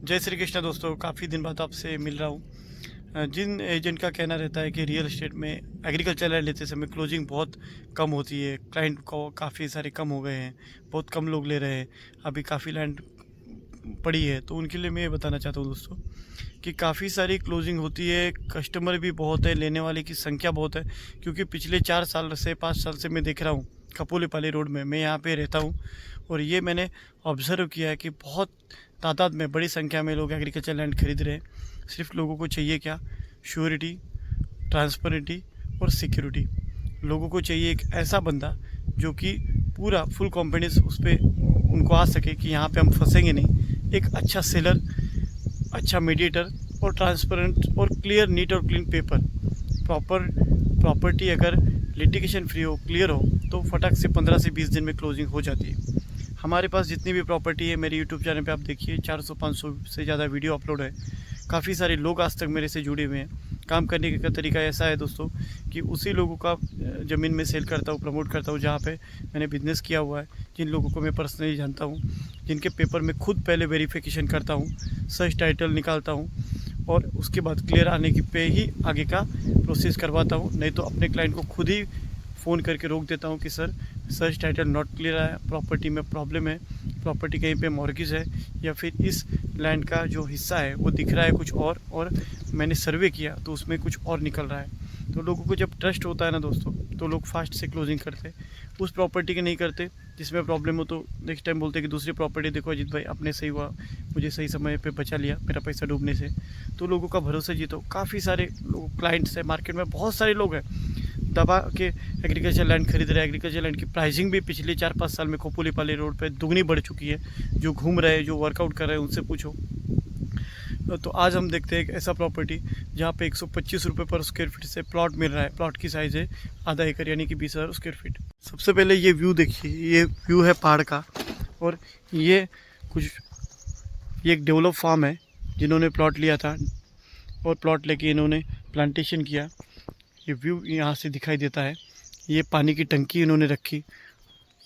जय श्री कृष्ण दोस्तों, काफ़ी दिन बाद आपसे मिल रहा हूँ। जिन एजेंट का कहना रहता है कि रियल एस्टेट में एग्रीकल्चर लैंड लेते समय क्लोजिंग बहुत कम होती है, क्लाइंट को काफ़ी सारे कम हो गए हैं, बहुत कम लोग ले रहे हैं, अभी काफ़ी लैंड पड़ी है, तो उनके लिए मैं ये बताना चाहता हूँ दोस्तों कि काफ़ी सारी क्लोजिंग होती है, कस्टमर भी बहुत है, लेने वाले की संख्या बहुत है। क्योंकि पिछले 4 साल से 5 साल से मैं देख रहा हूँ खपोलीपाली रोड में, मैं यहाँ पे रहता हूँ और ये मैंने ऑब्ज़र्व किया है कि बहुत तादाद में, बड़ी संख्या में लोग एग्रीकल्चर लैंड खरीद रहे हैं। सिर्फ लोगों को चाहिए क्या? श्योरिटी, ट्रांसपेरेंटी और सिक्योरिटी। लोगों को चाहिए एक ऐसा बंदा जो कि पूरा फुल कॉन्फिडेंस उस पर उनको आ सके कि यहाँ पे हम फंसेंगे नहीं। एक अच्छा सेलर, अच्छा मीडिएटर और ट्रांसपेरेंट और क्लियर, नीट और क्लीन पेपर। प्रॉपर्टी अगर लिटिगेशन फ्री हो, क्लियर हो, तो फटक से 15 से 20 दिन में क्लोजिंग हो जाती है। हमारे पास जितनी भी प्रॉपर्टी है, मेरे यूट्यूब चैनल पे आप देखिए 400-500 से ज़्यादा वीडियो अपलोड है। काफ़ी सारे लोग आज तक मेरे से जुड़े हुए हैं। काम करने का तरीका ऐसा है दोस्तों कि उसी लोगों का ज़मीन में सेल करता हूँ, प्रमोट करता हूँ जहाँ पे मैंने बिज़नेस किया हुआ है, जिन लोगों को मैं पर्सनली जानता हूँ, जिनके पेपर में खुद पहले वेरिफिकेशन करता हूँ, सर्च टाइटल निकालता हूँ और उसके बाद क्लियर आने की पे ही आगे का प्रोसेस करवाता हूँ। नहीं तो अपने क्लाइंट को खुद ही फ़ोन करके रोक देता हूँ कि sir, search title not clear आया, प्रॉपर्टी में प्रॉब्लम है, प्रॉपर्टी कहीं पे मॉर्गेज है, या फिर इस लैंड का जो हिस्सा है वो दिख रहा है कुछ और मैंने सर्वे किया तो उसमें कुछ और निकल रहा है। तो लोगों को जब ट्रस्ट होता है ना दोस्तों, तो लोग फास्ट से क्लोजिंग करते हैं। उस प्रॉपर्टी के नहीं करते जिसमें प्रॉब्लम हो, तो नेक्स्ट टाइम बोलते हैं कि दूसरी प्रॉपर्टी देखो अजीत भाई, अपने सही हुआ, मुझे सही समय पे बचा लिया मेरा पैसा डूबने से। तो लोगों का भरोसा जीतो। काफ़ी सारे लोग, क्लाइंट्स है मार्केट में, बहुत सारे लोग हैं दबा के एग्रीकल्चर लैंड खरीद रहे हैं। एग्रीकल्चर लैंड की प्राइसिंग भी पिछले 4-5 साल में खोपोलीपाली रोड पे दुगनी बढ़ चुकी है। जो घूम रहे हैं, जो वर्कआउट कर रहे हैं, उनसे पूछो। तो आज हम देखते हैं एक ऐसा प्रॉपर्टी जहाँ पे 125 रुपये पर स्क्वायर फीट से प्लॉट मिल रहा है। प्लॉट की साइज़ है आधा एकड़, यानी कि 20,000 स्क्वायर फीट। सबसे पहले ये व्यू देखिए, ये व्यू है पहाड़ का। और ये एक डेवलप फार्म है जिन्होंने प्लॉट लिया था और प्लॉट लेके इन्होंने प्लांटेशन किया। ये व्यू यहाँ से दिखाई देता है। ये पानी की टंकी इन्होंने रखी।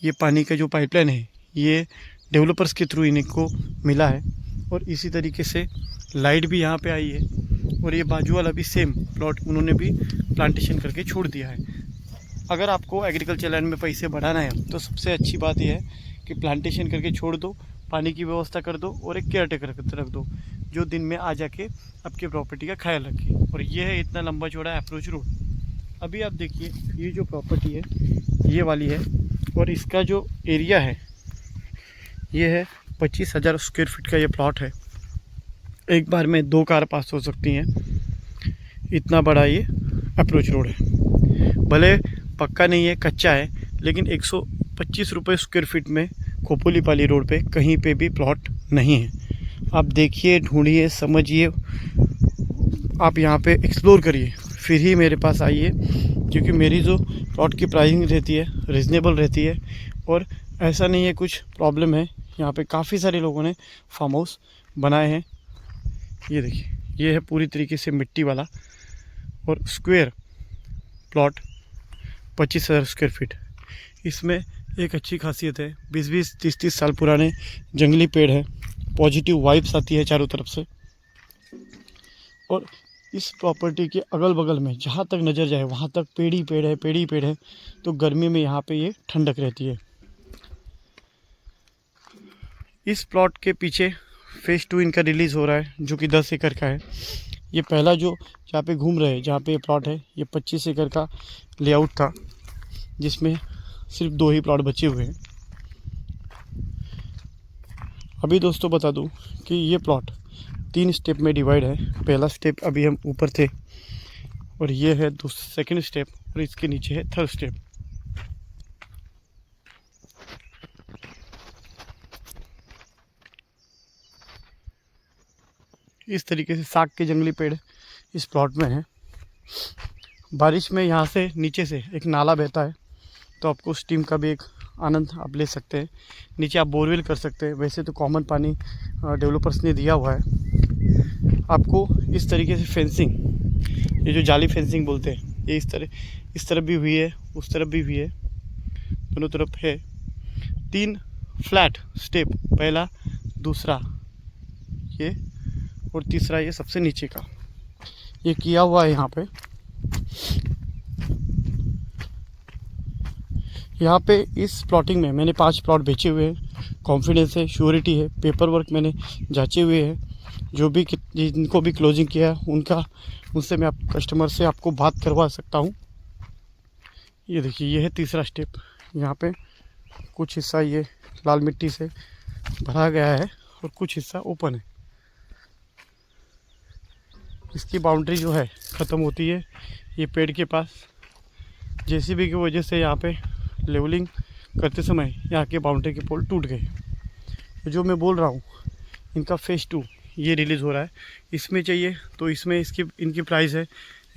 ये पानी का जो पाइपलाइन है ये डेवलपर्स के थ्रू इनको मिला है। और इसी तरीके से लाइट भी यहाँ पे आई है। और ये बाजू वाला भी सेम प्लॉट उन्होंने भी प्लांटेशन करके छोड़ दिया है। अगर आपको एग्रीकल्चर लैंड में पैसे बढ़ाना है तो सबसे अच्छी बात यह है कि प्लांटेशन करके छोड़ दो, पानी की व्यवस्था कर दो और एक केयर टेकर रख दो जो दिन में आ जाके आपकी प्रॉपर्टी का ख्याल रखे। और ये है इतना लंबा चौड़ा अप्रोच रोड। अभी आप देखिए, ये जो प्रॉपर्टी है ये वाली है और इसका जो एरिया है ये है 25,000 स्क्वायर फीट का ये प्लॉट है। एक बार में 2 कार पास हो सकती हैं, इतना बड़ा ये अप्रोच रोड है। भले पक्का नहीं है, कच्चा है, लेकिन 125 रुपये स्क्वायर फीट में खोपोलीपाली रोड पे कहीं पे भी प्लॉट नहीं है। आप देखिए, ढूंढिए, समझिए, आप यहाँ पे एक्सप्लोर करिए, फिर ही मेरे पास आइए। क्योंकि मेरी जो प्लॉट की प्राइसिंग रहती है रिजनेबल रहती है और ऐसा नहीं है कुछ प्रॉब्लम है। यहाँ पे काफ़ी सारे लोगों ने फार्म हाउस बनाए हैं। ये देखिए, ये है पूरी तरीके से मिट्टी वाला और स्क्वायर प्लॉट 25,000 स्क्वायर फीट। इसमें एक अच्छी खासियत है, 20-20, 30-30 साल पुराने जंगली पेड़ है। पॉजिटिव वाइब्स आती है चारों तरफ से। और इस प्रॉपर्टी के अगल बगल में जहाँ तक नज़र जाए वहाँ तक पेड़ ही पेड़ है, पेड़ ही पेड़ है। तो गर्मी में यहाँ पे ये ठंडक रहती है। इस प्लॉट के पीछे फेज़ 2 इनका रिलीज़ हो रहा है जो कि 10 एकड़ का है। ये पहला जो जहाँ पे घूम रहे हैं, जहाँ पे ये प्लॉट है, ये 25 एकड़ का लेआउट था जिसमें सिर्फ 2 ही प्लॉट बचे हुए हैं। अभी दोस्तों बता दूं कि ये प्लॉट 3 स्टेप में डिवाइड है। पहला स्टेप अभी हम ऊपर थे और ये है सेकंड स्टेप और इसके नीचे है थर्ड स्टेप। इस तरीके से साग के जंगली पेड़ इस प्लॉट में हैं। बारिश में यहाँ से नीचे से एक नाला बहता है, तो आपको स्टीम का भी एक आनंद आप ले सकते हैं। नीचे आप बोरवेल कर सकते हैं। वैसे तो कॉमन पानी डेवलपर्स ने दिया हुआ है आपको। इस तरीके से फेंसिंग, ये जो जाली फेंसिंग बोलते हैं, ये इस तरफ भी हुई है, उस तरफ भी हुई है, दोनों तरफ है। 3 फ्लैट स्टेप, पहला, दूसरा, ये और तीसरा ये सबसे नीचे का, ये किया हुआ है यहाँ पे। यहाँ पे इस प्लॉटिंग में मैंने 5 प्लॉट बेचे हुए हैं। कॉन्फिडेंस है, श्योरिटी है, पेपर वर्क मैंने जांचे हुए हैं। जो भी जिनको भी क्लोजिंग किया है उनसे मैं कस्टमर से आपको बात करवा सकता हूँ। ये देखिए, ये है तीसरा स्टेप। यहाँ पे कुछ हिस्सा ये लाल मिट्टी से भरा गया है और कुछ हिस्सा ओपन है। इसकी बाउंड्री जो है ख़त्म होती है ये पेड़ के पास। जेसीबी की वजह से यहाँ पे लेवलिंग करते समय यहाँ के बाउंड्री के पोल टूट गए। तो जो मैं बोल रहा हूँ, इनका फेज़ 2 ये रिलीज़ हो रहा है। इसमें चाहिए तो इसमें इनकी प्राइस है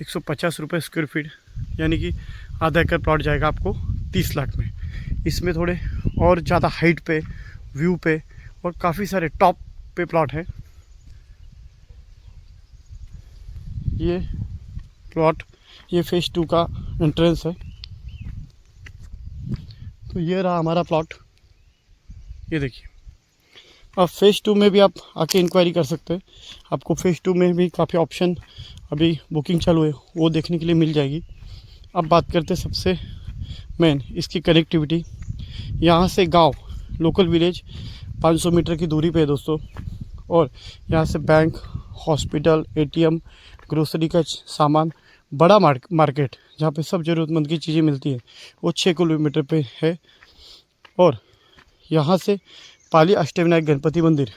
150 रुपये स्क्वायर फीट, यानी कि आधा एकड़ प्लॉट जाएगा आपको 30 लाख में। इसमें थोड़े और ज़्यादा हाइट पे, व्यू पे और काफ़ी सारे टॉप पे प्लॉट हैं। ये प्लॉट, ये फेज़ 2 का एंट्रेंस है। तो ये रहा हमारा प्लॉट, ये देखिए। अब फेज़ 2 में भी आप आके इंक्वायरी कर सकते हैं। आपको फेज़ 2 में भी काफ़ी ऑप्शन अभी बुकिंग चालू है, वो देखने के लिए मिल जाएगी। अब बात करते हैं सबसे मेन, इसकी कनेक्टिविटी। यहाँ से गांव, लोकल विलेज 500 मीटर की दूरी पे है दोस्तों। और यहाँ से बैंक, हॉस्पिटल, एटीएम, ग्रोसरी का सामान, बड़ा मार्केट जहाँ पे सब ज़रूरतमंद की चीज़ें मिलती हैं, वो 6 किलोमीटर पे है। और यहाँ से पाली अष्टविनायक गणपति मंदिर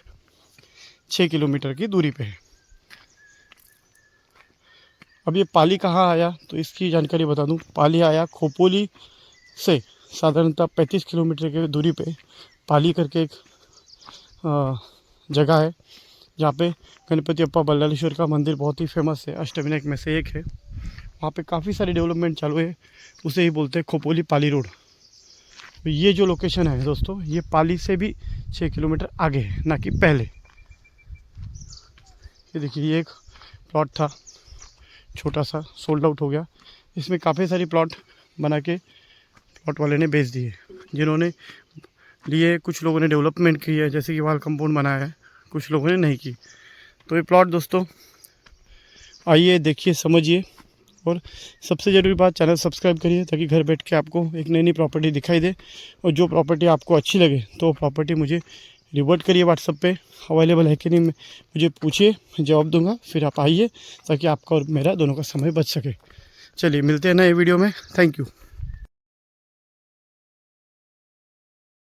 6 किलोमीटर की दूरी पे है। अब ये पाली कहाँ आया तो इसकी जानकारी बता दूं। पाली आया खोपोली से साधारणतः 35 किलोमीटर की दूरी पे पाली करके एक जगह है, जहाँ पे गणपति अप्पा बल्लालेश्वर का मंदिर बहुत ही फेमस है, अष्टविनायक में से एक है। वहाँ पे काफ़ी सारी डेवलपमेंट चालू है, उसे ही बोलते हैं खोपोली पाली रोड। तो ये जो लोकेशन है दोस्तों, ये पाली से भी 6 किलोमीटर आगे है, ना कि पहले। ये देखिए, ये एक प्लॉट था छोटा सा, सोल्ड आउट हो गया। इसमें काफ़ी सारी प्लॉट बना के प्लॉट वाले ने बेच दिए। जिन्होंने लिए, कुछ लोगों ने डेवलपमेंट की है, जैसे कि वाल कंपाउंड बनाया है, कुछ लोगों ने नहीं की। तो ये प्लॉट दोस्तों, आइए देखिए, समझिए। और सबसे ज़रूरी बात, चैनल सब्सक्राइब करिए ताकि घर बैठ के आपको एक नई नई प्रॉपर्टी दिखाई दे। और जो प्रॉपर्टी आपको अच्छी लगे तो प्रॉपर्टी मुझे रिवर्ट करिए, व्हाट्सएप पे अवेलेबल है कि नहीं मुझे पूछिए, जवाब दूंगा। फिर आप आइए ताकि आपका और मेरा दोनों का समय बच सके। चलिए, मिलते हैं नए वीडियो में। Thank you.